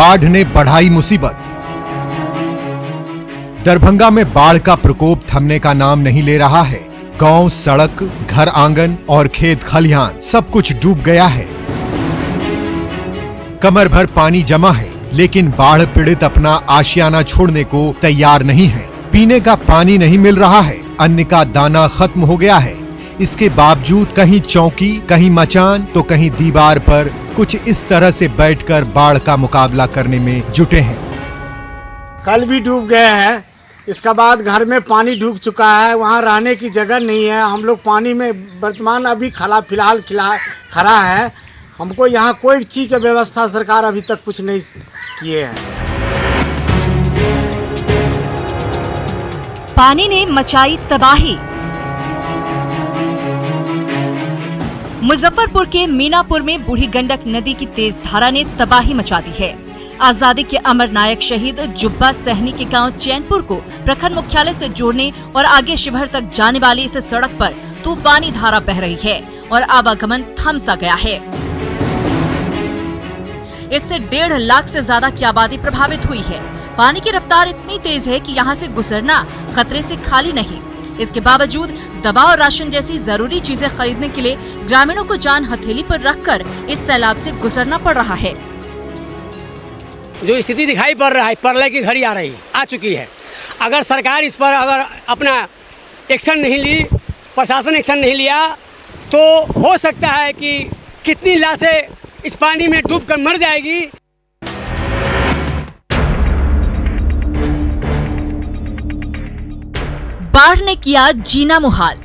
बाढ़ ने बढ़ाई मुसीबत। दरभंगा में बाढ़ का प्रकोप थमने का नाम नहीं ले रहा है। गांव, सड़क, घर आंगन और खेत खलिहान सब कुछ डूब गया है। कमर भर पानी जमा है, लेकिन बाढ़ पीड़ित अपना आशियाना छोड़ने को तैयार नहीं है। पीने का पानी नहीं मिल रहा है, अन्न का दाना खत्म हो गया है। इसके बावजूद कहीं चौकी, कहीं मचान तो कहीं दीवार पर कुछ इस तरह से बैठकर बाढ़ का मुकाबला करने में जुटे हैं। कल भी डूब गए हैं, इसका बाद घर में पानी डूब चुका है, वहाँ रहने की जगह नहीं है। हम लोग पानी में वर्तमान अभी फिलहाल खड़ा है। हमको यहाँ कोई चीज की व्यवस्था सरकार अभी तक कुछ नहीं किए है। पानी ने मचाई तबाही। मुजफ्फरपुर के मीनापुर में बूढ़ी गंडक नदी की तेज धारा ने तबाही मचा दी है। आजादी के अमर नायक शहीद जुब्बा सहनी के गांव चैनपुर को प्रखंड मुख्यालय से जोड़ने और आगे शिवहर तक जाने वाली इस सड़क पर तूफानी धारा बह रही है और आवागमन थम सा गया है। इससे 1.5 लाख से ज्यादा की आबादी प्रभावित हुई है। पानी की रफ्तार इतनी तेज है कि यहाँ से गुजरना खतरे से खाली नहीं। इसके बावजूद दवा और राशन जैसी जरूरी चीजें खरीदने के लिए ग्रामीणों को जान हथेली पर रखकर इस सैलाब से गुजरना पड़ रहा है। जो स्थिति दिखाई पड़ रहा है, प्रलय की घड़ी आ चुकी है। अगर सरकार इस पर अगर अपना एक्शन नहीं ली, प्रशासन एक्शन नहीं लिया, तो हो सकता है कि कितनी लाशें इस पानी में डूबकर मर जाएगी। बाढ़ ने किया जीना मुहाल।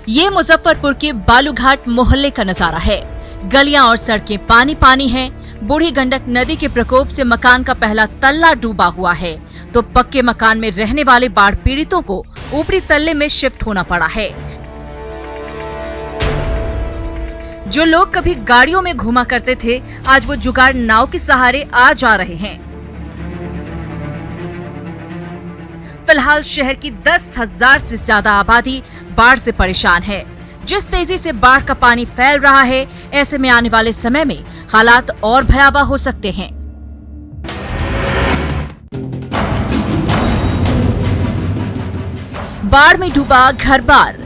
ये मुजफ्फरपुर के बालूघाट मोहल्ले का नजारा है। गलियां और सड़कें पानी पानी हैं। बूढ़ी गंडक नदी के प्रकोप से मकान का पहला तल्ला डूबा हुआ है, तो पक्के मकान में रहने वाले बाढ़ पीड़ितों को ऊपरी तल्ले में शिफ्ट होना पड़ा है। जो लोग कभी गाड़ियों में घुमा करते थे, आज वो जुगाड़ नाव के सहारे आ जा रहे हैं। फिलहाल शहर की 10,000 से ज्यादा आबादी बाढ़ से परेशान है। जिस तेजी से बाढ़ का पानी फैल रहा है, ऐसे में आने वाले समय में हालात और भयावह हो सकते हैं। बाढ़ में डूबा घर-बार।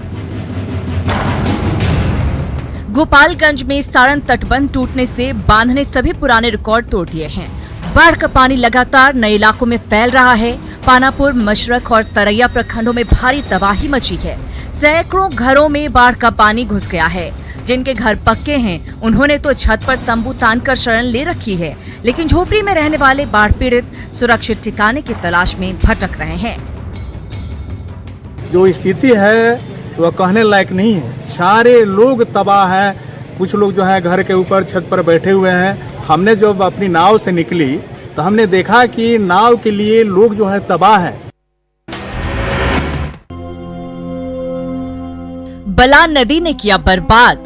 गोपालगंज में सारण तटबंध टूटने से बांध ने सभी पुराने रिकॉर्ड तोड़ दिए हैं। बाढ़ का पानी लगातार नए इलाकों में फैल रहा है। पानापुर, मशरक और तरैया प्रखंडों में भारी तबाही मची है। सैकड़ों घरों में बाढ़ का पानी घुस गया है। जिनके घर पक्के हैं, उन्होंने तो छत पर तंबू तानकर शरण ले रखी है, लेकिन झोपड़ी में रहने वाले बाढ़ पीड़ित सुरक्षित ठिकाने की तलाश में भटक रहे हैं। जो स्थिति है वह कहने लायक नहीं है। सारे लोग तबाह है। कुछ लोग जो है घर के ऊपर छत पर बैठे हुए हैं। हमने जब अपनी नाव से निकली तो हमने देखा कि नाव के लिए लोग जो है तबाह है। बलान नदी ने किया बर्बाद।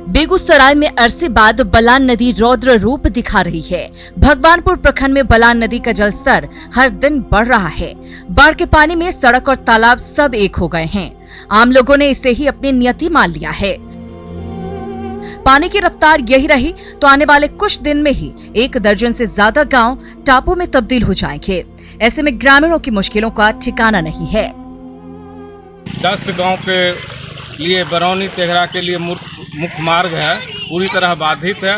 बेगूसराय में अरसे बाद बलान नदी रौद्र रूप दिखा रही है। भगवानपुर प्रखंड में बलान नदी का जलस्तर हर दिन बढ़ रहा है। बाढ़ के पानी में सड़क और तालाब सब एक हो गए हैं। आम लोगों ने इसे ही अपनी नियति मान लिया है। पानी की रफ्तार यही रही तो आने वाले कुछ दिन में ही 1 दर्जन से ज्यादा गांव टापू में तब्दील हो जाएंगे। ऐसे में ग्रामीणों की मुश्किलों का ठिकाना नहीं है। 10 गांव के लिए बरौनी तेघरा के लिए मुख्य मार्ग है, पूरी तरह बाधित है।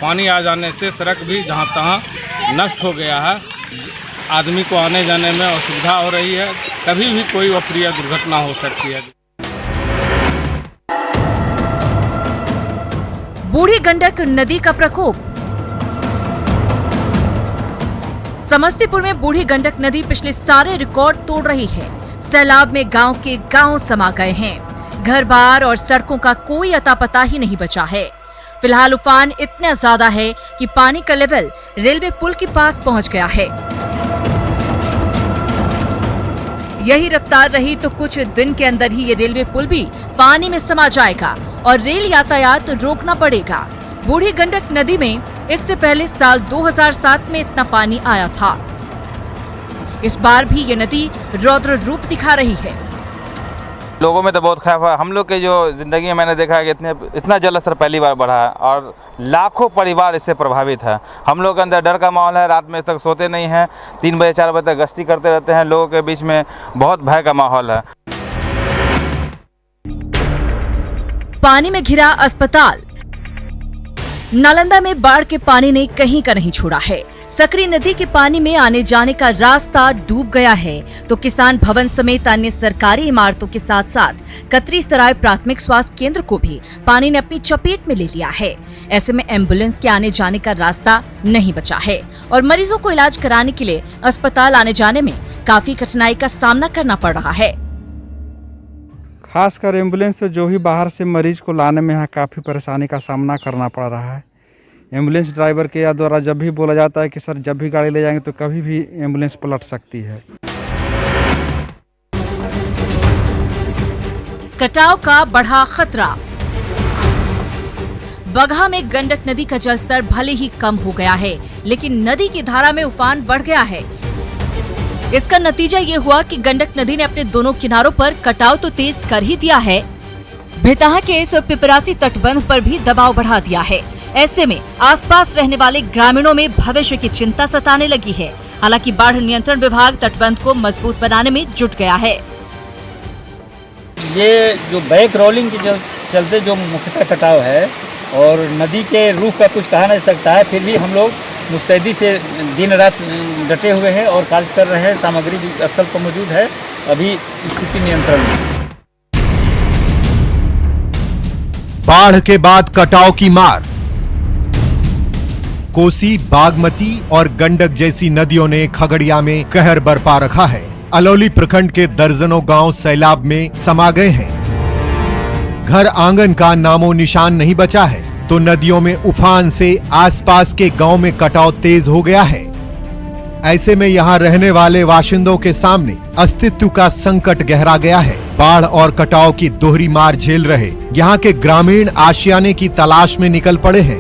पानी आ जाने से सड़क भी जहां तहां नष्ट हो गया है। आदमी को आने जाने में असुविधा हो रही है। कभी भी कोई अप्रिय दुर्घटना हो सकती है। बूढ़ी गंडक नदी का प्रकोप। समस्तीपुर में बूढ़ी गंडक नदी पिछले सारे रिकॉर्ड तोड़ रही है। सैलाब में गांव के गांव समा गए हैं। घर-बार और सड़कों का कोई अता पता ही नहीं बचा है। फिलहाल उफान इतना ज्यादा है कि पानी का लेवल रेलवे पुल के पास पहुंच गया है। यही रफ्तार रही तो कुछ दिन के अंदर ही ये रेलवे पुल भी पानी में समा जाएगा और रेल यातायात रोकना पड़ेगा। बूढ़ी गंडक नदी में इससे पहले साल 2007 में इतना पानी आया था। इस बार भी ये नदी रौद्र रूप दिखा रही है। लोगों में तो बहुत खैफ है। हम लोग के जो ज़िंदगी में मैंने देखा है कि इतना जल स्तर पहली बार बढ़ा है और लाखों परिवार इससे प्रभावित है। हम लोग के अंदर डर का माहौल है, रात में तक सोते नहीं हैं, 3 बजे 4 बजे तक गश्ती करते रहते हैं। लोगों के बीच में बहुत भय का माहौल है। पानी में घिरा अस्पताल। नालंदा में बाढ़ के पानी ने कहीं का नहीं छोड़ा है। सकरी नदी के पानी में आने जाने का रास्ता डूब गया है तो किसान भवन समेत अन्य सरकारी इमारतों के साथ साथ कतरी सराय प्राथमिक स्वास्थ्य केंद्र को भी पानी ने अपनी चपेट में ले लिया है। ऐसे में एम्बुलेंस के आने जाने का रास्ता नहीं बचा है और मरीजों को इलाज कराने के लिए अस्पताल आने जाने में काफी कठिनाई का सामना करना पड़ रहा है। खासकर एम्बुलेंस से जो ही बाहर से मरीज को लाने में यहाँ काफ़ी परेशानी का सामना करना पड़ रहा है। एम्बुलेंस ड्राइवर के द्वारा जब भी बोला जाता है कि सर जब भी गाड़ी ले जाएंगे तो कभी भी एम्बुलेंस पलट सकती है। कटाव का बढ़ा खतरा। बगहा में गंडक नदी का जलस्तर भले ही कम हो गया है लेकिन नदी की धारा में उफान बढ़ गया है। इसका नतीजा ये हुआ कि गंडक नदी ने अपने दोनों किनारों पर कटाव तो तेज कर ही दिया है, भितहा के इस पिपरासी तटबंध पर भी दबाव बढ़ा दिया है। ऐसे में आसपास रहने वाले ग्रामीणों में भविष्य की चिंता सताने लगी है। हालांकि बाढ़ नियंत्रण विभाग तटबंध को मजबूत बनाने में जुट गया है। ये जो बैक रोलिंग के चलते जो मुख्यतः कटाव है और नदी के रुख का कुछ कहा नहीं सकता है, फिर भी हम लोग मुस्तैदी से दिन रात डटे हुए हैं और कार्य कर रहे हैं। सामग्री स्थल पर मौजूद है, अभी स्थिति नियंत्रण में। बाढ़ के बाद कटाव की मार। कोसी, बागमती और गंडक जैसी नदियों ने खगड़िया में कहर बरपा रखा है। अलौली प्रखंड के दर्जनों गांव सैलाब में समा गए हैं। घर आंगन का नामो निशान नहीं बचा है तो नदियों में उफान से आसपास के गांव में कटाव तेज हो गया है। ऐसे में यहां रहने वाले बाशिंदों के सामने अस्तित्व का संकट गहरा गया है। बाढ़ और कटाव की दोहरी मार झेल रहे यहां के ग्रामीण आशियाने की तलाश में निकल पड़े हैं।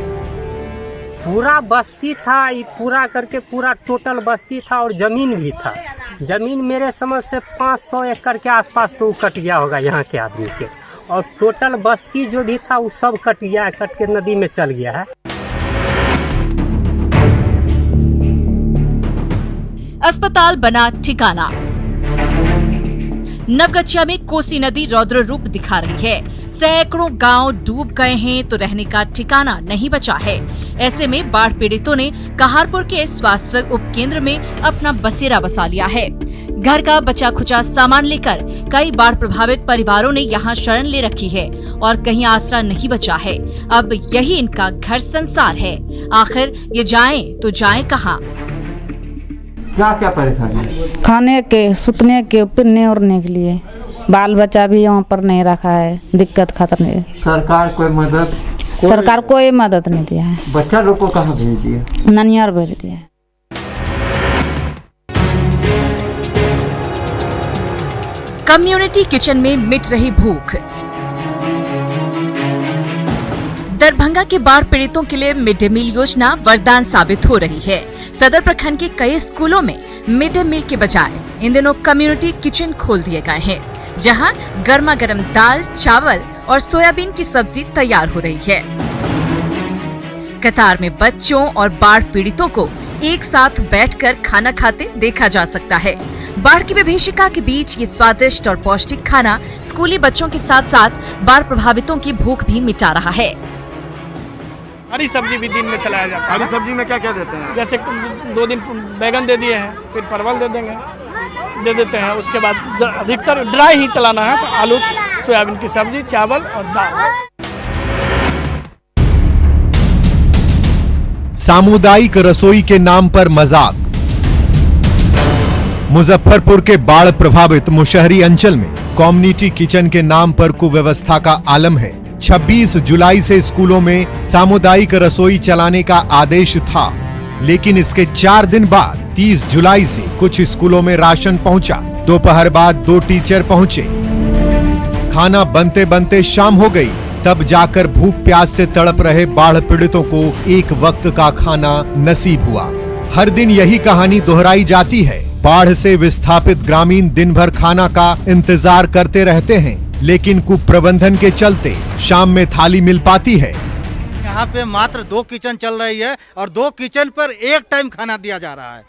पूरा बस्ती था, ये पूरा करके पूरा टोटल बस्ती था और जमीन भी था। जमीन मेरे समझ से 500 एकड़ के आसपास तो कट गया होगा यहाँ के आदमी के, और टोटल बस्ती जो भी था वो सब कट गया, कट के नदी में चल गया है। अस्पताल बना ठिकाना। नवगछिया में कोसी नदी रौद्र रूप दिखा रही है। सैकड़ों गांव डूब गए हैं तो रहने का ठिकाना नहीं बचा है। ऐसे में बाढ़ पीड़ितों ने कहारपुर के स्वास्थ्य उपकेंद्र में अपना बसेरा बसा लिया है। घर का बचा खुचा सामान लेकर कई बाढ़ प्रभावित परिवारों ने यहाँ शरण ले रखी है और कहीं आसरा नहीं बचा है। अब यही इनका घर संसार है। आखिर ये जाएं तो जाएं कहाँ? क्या क्या परेशानी है? खाने के, सुतने के, पीने ओढ़ने के लिए। बाल बच्चा भी यहाँ पर नहीं रखा है, दिक्कत खत्म है। सरकार कोई मदद? सरकार कोई मदद नहीं दिया है। बच्चा लोग को कहाँ भेज दिया? ननियार भेज दिया है। कम्युनिटी किचन में मिट रही भूख। दरभंगा के बाढ़ पीड़ितों के लिए मिड डे मील योजना वरदान साबित हो रही है। सदर प्रखंड के कई स्कूलों में मिड डे मील के बजाय इन दिनों कम्युनिटी किचन खोल दिए गए हैं, जहां गर्मा गर्म दाल, चावल और सोयाबीन की सब्जी तैयार हो रही है। कतार में बच्चों और बाढ़ पीड़ितों को एक साथ बैठकर खाना खाते देखा जा सकता है। बाढ़ की विभीषिका के बीच ये स्वादिष्ट और पौष्टिक खाना स्कूली बच्चों के साथ साथ बाढ़ प्रभावितों की भूख भी मिटा रहा है। हरी सब्जी भी दिन में चलाया जाता है। हरी सब्जी में क्या क्या देते हैं? जैसे 2 दिन बैगन दे दिए हैं, फिर परवल दे देते हैं। उसके बाद अधिकतर ड्राई ही चलाना है, तो आलू सोयाबीन की सब्जी, चावल और दाल। सामुदायिक रसोई के नाम पर मजाक। मुजफ्फरपुर के बाढ़ प्रभावित मुशहरी अंचल में कम्युनिटी किचन के नाम पर कुव्यवस्था का आलम है। 26 जुलाई से स्कूलों में सामुदायिक रसोई चलाने का आदेश था, लेकिन इसके 4 दिन बाद 30 जुलाई से कुछ स्कूलों में राशन पहुंचा। दोपहर बाद 2 टीचर पहुंचे। खाना बनते बनते शाम हो गई, तब जाकर भूख प्यास से तड़प रहे बाढ़ पीड़ितों को एक वक्त का खाना नसीब हुआ। हर दिन यही कहानी दोहराई जाती है। बाढ़ से विस्थापित ग्रामीण दिन भर खाना का इंतजार करते रहते हैं। लेकिन कुप्रबंधन के चलते शाम में थाली मिल पाती है। यहाँ पे मात्र 2 किचन चल रही है और 2 किचन पर एक टाइम खाना दिया जा रहा है।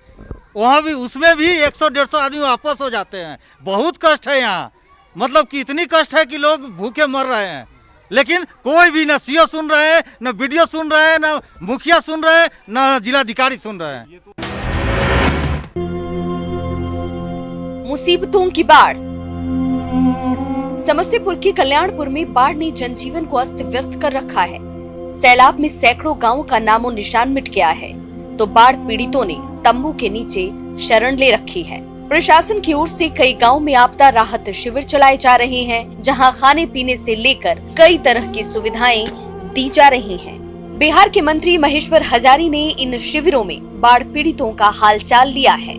वहाँ भी उसमें भी 100-150 आदमी वापस हो जाते हैं। बहुत कष्ट है यहाँ, मतलब कि इतनी कष्ट है कि लोग भूखे मर रहे हैं, लेकिन कोई भी न सीओ सुन रहे हैं, न बीडीओ सुन रहे हैं, न मुखिया सुन रहे हैं, न जिलाधिकारी सुन रहे हैं। मुसीबतों की बाढ़। समस्तीपुर के कल्याणपुर में बाढ़ ने जनजीवन को अस्त व्यस्त कर रखा है। सैलाब में सैकड़ों गांवों का नामो निशान मिट गया है, तो बाढ़ पीड़ितों ने तंबू के नीचे शरण ले रखी है। प्रशासन की ओर से कई गांवों में आपदा राहत शिविर चलाए जा रहे हैं, जहां खाने पीने से लेकर कई तरह की सुविधाएं दी जा रही हैं। बिहार के मंत्री महेश्वर हजारी ने इन शिविरों में बाढ़ पीड़ितों का हालचाल लिया है।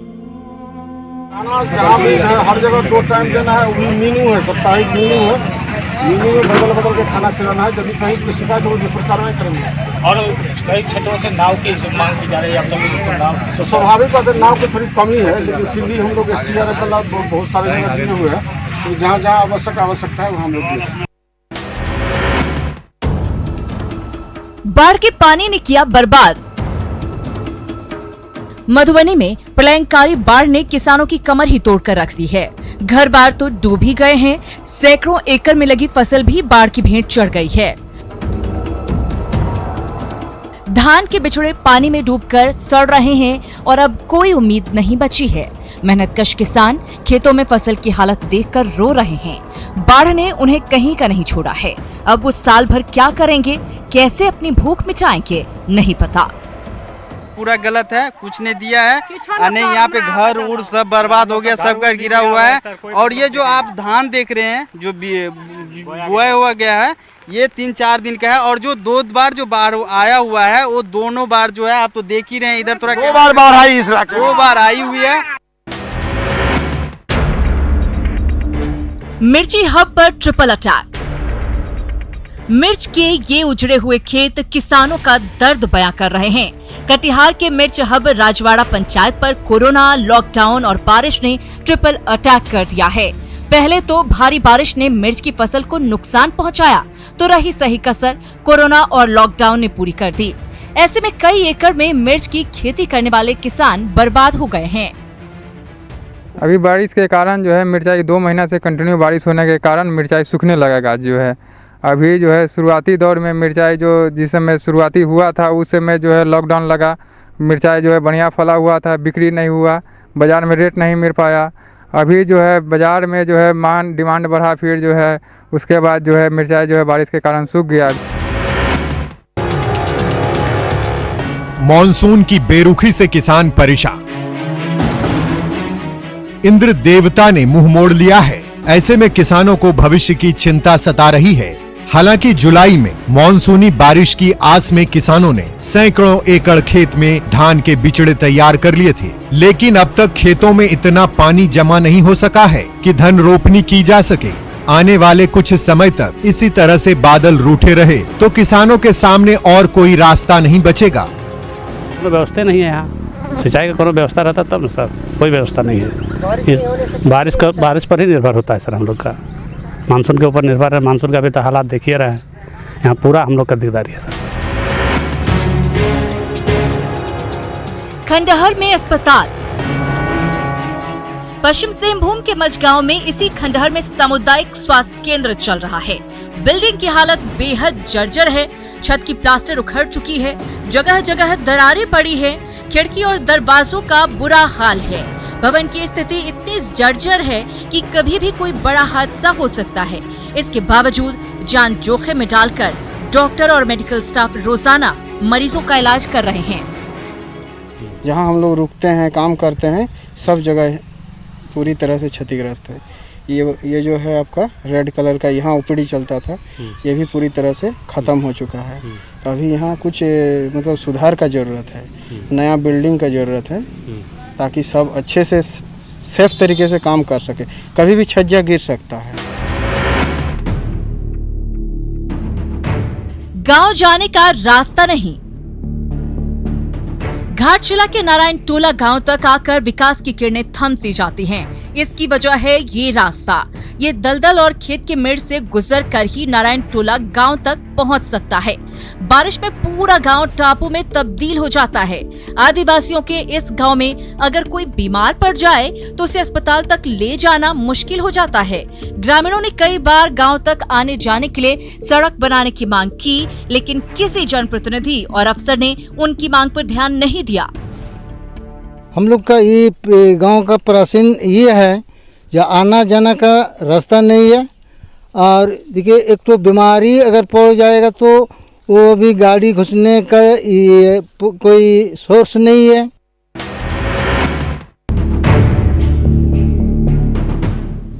जहाँ भी हर जगह 2 टाइम देना है, वो मेनू है, साप्ताहिक मेनू है। मेनू में बदल के खाना खिलाना है। जब भी कहीं की शिकायत हो जिस पर कार्रवाई करेंगे। और कई क्षेत्रों से नाव की मांग की जा रही है। अब तक नाव तो स्वाभाविक बात है, नाव की थोड़ी कमी है, लेकिन फिर भी हम लोग SDRF का लाभ बहुत सारे जगह दिए हुए हैं। तो जहाँ जहाँ आवश्यकता है वहाँ हम लोग। बाढ़ के पानी ने किया बर्बाद। मधुबनी में प्रलयंकारी बाढ़ ने किसानों की कमर ही तोड़कर रख दी है। घर बार तो डूब ही गए हैं, सैकड़ों एकड़ में लगी फसल भी बाढ़ की भेंट चढ़ गई है। धान के बिचड़े पानी में डूबकर सड़ रहे हैं और अब कोई उम्मीद नहीं बची है। मेहनतकश किसान खेतों में फसल की हालत देखकर रो रहे हैं। बाढ़ ने उन्हें कहीं का नहीं छोड़ा है। अब वो साल भर क्या करेंगे, कैसे अपनी भूख मिटाएंगे, नहीं पता। पूरा गलत है, कुछ नहीं दिया है। नहीं, यहाँ पे घर उड़ सब बर्बाद हो गया, सब घर गिरा हुआ है। और ये जो आप धान देख रहे हैं, जो बोया हुआ गया है, ये 3-4 दिन का है। और जो 2 बार जो बाढ़ आया हुआ है, वो दोनों बार जो है आप तो देख ही रहे हैं। इधर थोड़ा 2 बार बाढ़ आई, इस इलाके 2 बार आई हुई है। मिर्ची हब पर ट्रिपल अटैक। मिर्च के ये उजड़े हुए खेत किसानों का दर्द बयां कर रहे हैं। कटिहार के मिर्च हब राजवाड़ा पंचायत पर कोरोना, लॉकडाउन और बारिश ने ट्रिपल अटैक कर दिया है। पहले तो भारी बारिश ने मिर्च की फसल को नुकसान पहुंचाया, तो रही सही कसर कोरोना और लॉकडाउन ने पूरी कर दी। ऐसे में कई एकड़ में मिर्च की खेती करने वाले किसान बर्बाद हो गए हैं। अभी बारिश के कारण जो है मिर्चाई 2 महीना से कंटिन्यू बारिश होने के कारण मिर्चाई सूखने लगेगा। जो है अभी जो है शुरुआती दौर में मिर्चाई जो जिस समय शुरुआती हुआ था, उस समय जो है लॉकडाउन लगा, मिर्चाई जो है बढ़िया फला हुआ था, बिक्री नहीं हुआ, बाज़ार में रेट नहीं मिल पाया। अभी जो है बाज़ार में जो है डिमांड बढ़ा, फिर जो है उसके बाद जो है मिर्चाई जो है बारिश के कारण सूख गया। मॉनसून की बेरुखी से किसान परेशान। इंद्र देवता ने मुंह मोड़ लिया है। ऐसे में किसानों को भविष्य की चिंता सता रही है। हालांकि जुलाई में मॉनसूनी बारिश की आस में किसानों ने सैकड़ों एकड़ खेत में धान के बिचड़े तैयार कर लिए थे, लेकिन अब तक खेतों में इतना पानी जमा नहीं हो सका है कि धन रोपनी की जा सके। आने वाले कुछ समय तक इसी तरह से बादल रूठे रहे तो किसानों के सामने और कोई रास्ता नहीं बचेगा। व्यवस्था नहीं है यहाँ, सिंचाई का कोई व्यवस्था रहता तब न सर, कोई व्यवस्था नहीं है। बारिश पर ही निर्भर होता है सर, हम लोग का मानसून के ऊपर निर्भर है। मानसून का भी तो हालात देखिए रहे हैं, यहाँ पूरा हम लोग का दिकदारी है सर। खंडहर में अस्पताल। पश्चिम सिंहभूम के मझगांव में इसी खंडहर में सामुदायिक स्वास्थ्य केंद्र चल रहा है। बिल्डिंग की हालत बेहद जर्जर है। छत की प्लास्टर उखड़ चुकी है, जगह जगह दरारें पड़ी है, खिड़की और दरवाजों का बुरा हाल है। भवन की स्थिति इतनी जर्जर है कि कभी भी कोई बड़ा हादसा हो सकता है। इसके बावजूद जान जोखिम में डालकर डॉक्टर और मेडिकल स्टाफ रोजाना मरीजों का इलाज कर रहे हैं। जहाँ हम लोग रुकते हैं, काम करते हैं, सब जगह पूरी तरह से क्षतिग्रस्त है। ये जो है आपका रेड कलर का यहाँ ओपीडी चलता था, ये भी पूरी तरह से ख़त्म हो चुका है। तो अभी यहाँ कुछ मतलब सुधार का ज़रूरत है, नया बिल्डिंग का ज़रूरत है, ताकि सब अच्छे से सेफ तरीके से काम कर सके। कभी भी छज्जा गिर सकता है। गांव जाने का रास्ता नहीं। घाटशिला के नारायण टोला गांव तक आकर विकास की किरणें थमती जाती हैं। इसकी वजह है ये रास्ता। ये दलदल और खेत के मेड़ से गुजर कर ही नारायण टोला गांव तक पहुंच सकता है। बारिश में पूरा गांव टापू में तब्दील हो जाता है। आदिवासियों के इस गांव में अगर कोई बीमार पड़ जाए तो उसे अस्पताल तक ले जाना मुश्किल हो जाता है। ग्रामीणों ने कई बार गांव तक आने जाने के लिए सड़क बनाने की मांग की, लेकिन किसी जनप्रतिनिधि और अफसर ने उनकी मांग पर ध्यान नहीं दिया। हम लोग का ये गांव का प्राचीन ये है, जो आना जाना का रास्ता नहीं है। और देखिए, एक तो बीमारी अगर पड़ जाएगा तो वो भी गाड़ी घुसने का ये कोई सोर्स नहीं है।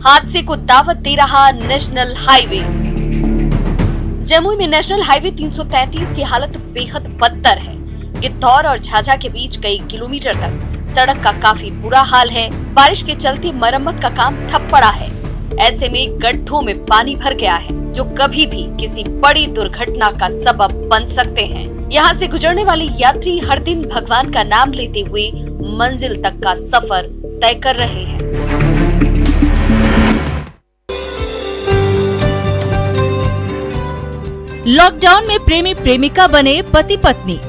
हादसे को दावत दे रहा नेशनल हाईवे। जमुई में नेशनल हाईवे 333 की हालत बेहद बदतर है। गिद्धौर और झाझा के बीच कई किलोमीटर तक सड़क का काफी बुरा हाल है। बारिश के चलते मरम्मत का काम ठप पड़ा है। ऐसे में गड्ढों में पानी भर गया है, जो कभी भी किसी बड़ी दुर्घटना का सबब बन सकते हैं। यहाँ से गुजरने वाले यात्री हर दिन भगवान का नाम लेते हुए मंजिल तक का सफर तय कर रहे हैं। लॉकडाउन में प्रेमी प्रेमिका बने पति पत्नी।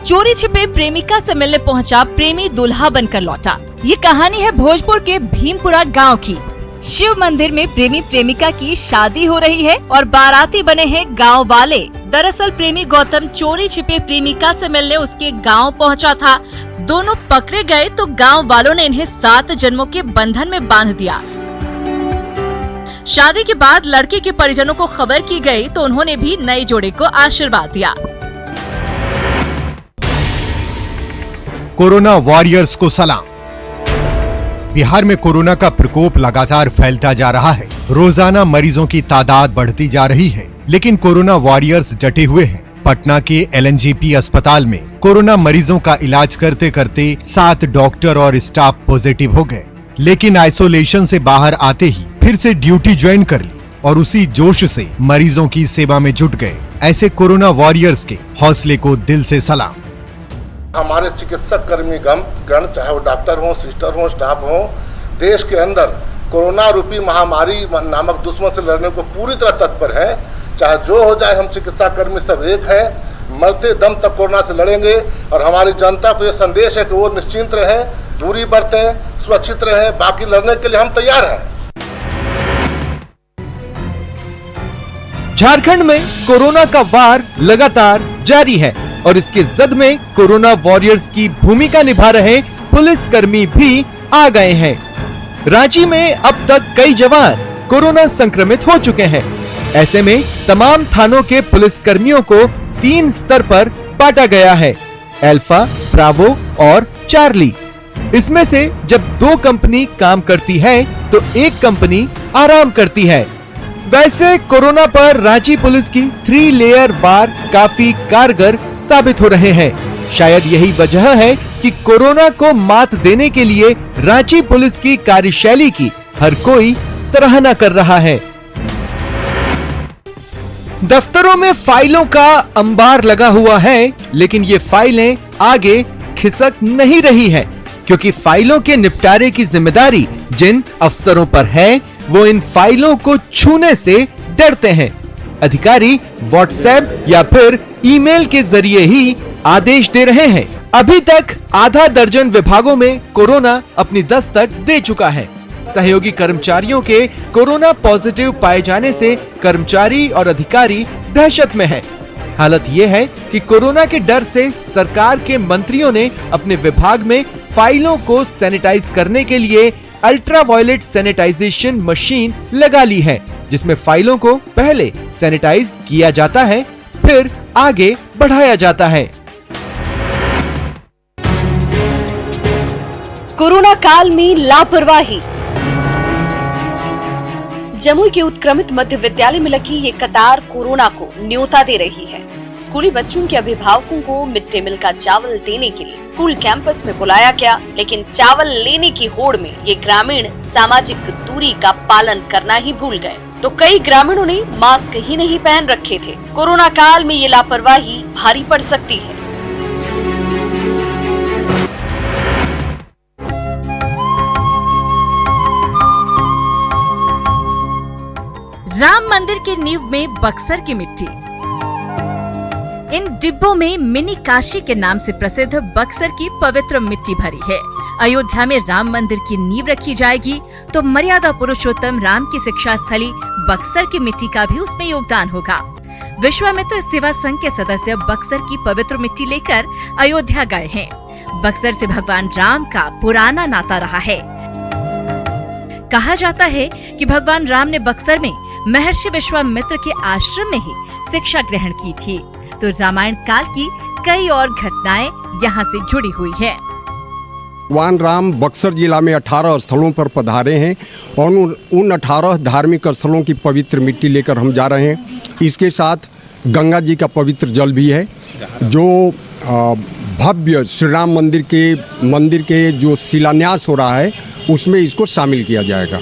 चोरी छिपे प्रेमिका से मिलने पहुंचा प्रेमी दूल्हा बनकर लौटा। ये कहानी है भोजपुर के भीमपुरा गांव की। शिव मंदिर में प्रेमी प्रेमिका की शादी हो रही है और बाराती बने हैं गांव वाले। दरअसल प्रेमी गौतम चोरी छिपे प्रेमिका से मिलने उसके गांव पहुंचा था। दोनों पकड़े गए तो गांव वालों ने इन्हें 7 जन्मों के बंधन में बांध दिया। शादी के बाद लड़के के परिजनों को खबर की गई तो उन्होंने भी नए जोड़े को आशीर्वाद दिया। कोरोना वॉरियर्स को सलाम। बिहार में कोरोना का प्रकोप लगातार फैलता जा रहा है। रोजाना मरीजों की तादाद बढ़ती जा रही है, लेकिन कोरोना वॉरियर्स डटे हुए हैं। पटना के LNGP अस्पताल में कोरोना मरीजों का इलाज करते करते 7 डॉक्टर और स्टाफ पॉजिटिव हो गए, लेकिन आइसोलेशन से बाहर आते ही फिर से ड्यूटी ज्वाइन कर ली और उसी जोश से मरीजों की सेवा में जुट गए। ऐसे कोरोना वॉरियर्स के हौसले को दिल से सलाम। हमारे चिकित्सक कर्मी गण, चाहे वो डॉक्टर हो, सिस्टर हो, स्टाफ हो, देश के अंदर कोरोना रूपी महामारी नामक दुश्मन से लड़ने को पूरी तरह तत्पर है। चाहे जो हो जाए, हम चिकित्सा कर्मी सब एक हैं। मरते दम तक कोरोना से लड़ेंगे और हमारी जनता को ये संदेश है कि वो निश्चिंत रहे, दूरी बरतें, सुरक्षित रहे। बाकी लड़ने के लिए हम तैयार हैं। झारखंड में कोरोना का वार लगातार जारी है और इसके जद में कोरोना वॉरियर्स की भूमिका निभा रहे पुलिसकर्मी भी आ गए हैं। रांची में अब तक कई जवान कोरोना संक्रमित हो चुके हैं। ऐसे में तमाम थानों के पुलिसकर्मियों को 3 स्तर पर बांटा गया है, अल्फा, ब्रावो और चार्ली। इसमें से जब 2 कंपनी काम करती है तो 1 कंपनी आराम करती है। वैसे कोरोना पर रांची पुलिस की 3 लेयर वार काफी कारगर साबित हो रहे हैं। शायद यही वजह है कि कोरोना को मात देने के लिए रांची पुलिस की कार्यशैली की हर कोई सराहना कर रहा है। दफ्तरों में फाइलों का अंबार लगा हुआ है, लेकिन ये फाइलें आगे खिसक नहीं रही है, क्योंकि फाइलों के निपटारे की जिम्मेदारी जिन अफसरों पर है वो इन फाइलों को छूने से डरते हैं। अधिकारी व्हाट्सएप या फिर ईमेल के जरिए ही आदेश दे रहे हैं। अभी तक आधा दर्जन विभागों में कोरोना अपनी दस्तक दे चुका है। सहयोगी कर्मचारियों के कोरोना पॉजिटिव पाए जाने से कर्मचारी और अधिकारी दहशत में हैं। हालत ये है कि कोरोना के डर से सरकार के मंत्रियों ने अपने विभाग में फाइलों को सैनिटाइज करने के लिए अल्ट्रावायलेट सैनिटाइजेशन मशीन लगा ली है, जिसमें फाइलों को पहले सैनिटाइज किया जाता है, फिर आगे बढ़ाया जाता है। कोरोना काल में लापरवाही। जमुई के उत्क्रमित मध्य विद्यालय में लगी ये कतार कोरोना को न्योता दे रही है। स्कूली बच्चों के अभिभावकों को मिड डे मील का चावल देने के लिए स्कूल कैंपस में बुलाया गया, लेकिन चावल लेने की होड़ में ये ग्रामीण सामाजिक दूरी का पालन करना ही भूल गए, तो कई ग्रामीणों ने मास्क ही नहीं पहन रखे थे। कोरोना काल में ये लापरवाही भारी पड़ सकती है। राम मंदिर की नींव में बक्सर की मिट्टी। इन डिब्बों में मिनी काशी के नाम से प्रसिद्ध बक्सर की पवित्र मिट्टी भरी है। अयोध्या में राम मंदिर की नींव रखी जाएगी तो मर्यादा पुरुषोत्तम राम की शिक्षा स्थली बक्सर की मिट्टी का भी उसमें योगदान होगा। विश्वामित्र सेवा संघ के सदस्य बक्सर की पवित्र मिट्टी लेकर अयोध्या गए हैं। बक्सर से भगवान राम का पुराना नाता रहा है। कहा जाता है कि भगवान राम ने बक्सर में महर्षि विश्वामित्र के आश्रम में ही शिक्षा ग्रहण की थी, तो रामायण काल की कई और घटनाएं यहाँ से जुड़ी हुई है। भगवान राम बक्सर जिला में 18 स्थलों पर पधारे हैं और उन 18 धार्मिक स्थलों की पवित्र मिट्टी लेकर हम जा रहे हैं। इसके साथ गंगा जी का पवित्र जल भी है, जो भव्य श्री राम मंदिर के जो शिलान्यास हो रहा है उसमें इसको शामिल किया जाएगा।